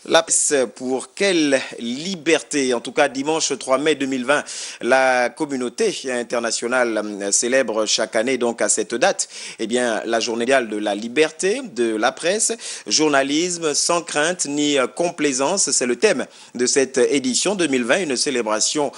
La presse pour quelle liberté? En tout cas, dimanche 3 mai 2020, la communauté internationale célèbre chaque année donc à cette date, eh bien, la journée mondiale de la liberté de la presse, journalisme sans crainte ni complaisance, c'est le thème de cette édition 2020, une célébration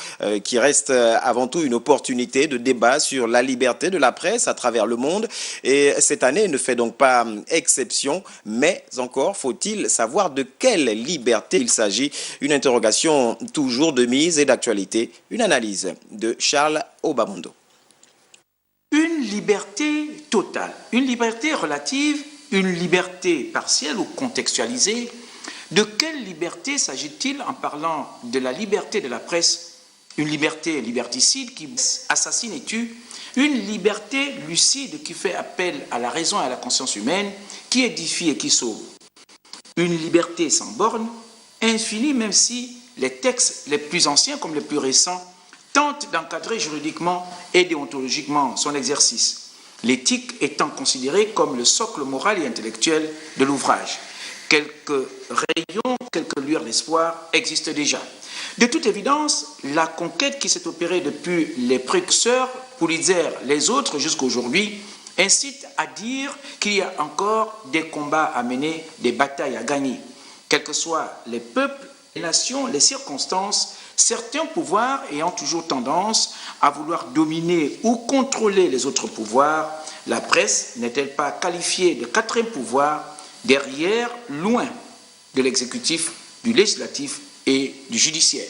qui reste avant tout une opportunité de débat sur la liberté de la presse à travers le monde. Et cette année ne fait donc pas exception, mais encore faut-il savoir de quelle liberté il s'agit. Une interrogation toujours de mise et d'actualité. Une analyse de Charles Obamondo. Une liberté totale, une liberté relative, une liberté partielle ou contextualisée. De quelle liberté s'agit-il en parlant de la liberté de la presse? Une liberté liberticide qui assassine et tue, une liberté lucide qui fait appel à la raison et à la conscience humaine, qui édifie et qui sauve. Une liberté sans borne, infinie même si les textes les plus anciens comme les plus récents tentent d'encadrer juridiquement et déontologiquement son exercice, l'éthique étant considérée comme le socle moral et intellectuel de l'ouvrage. Quelques rayons, quelques lueurs d'espoir existent déjà. De toute évidence, la conquête qui s'est opérée depuis les précurseurs, Pulitzer, les autres jusqu'à aujourd'hui, incite à dire qu'il y a encore des combats à mener, des batailles à gagner. Quels que soient les peuples, les nations, les circonstances, certains pouvoirs ayant toujours tendance à vouloir dominer ou contrôler les autres pouvoirs, la presse n'est-elle pas qualifiée de quatrième pouvoir, derrière, loin de l'exécutif, du législatif et du judiciaire?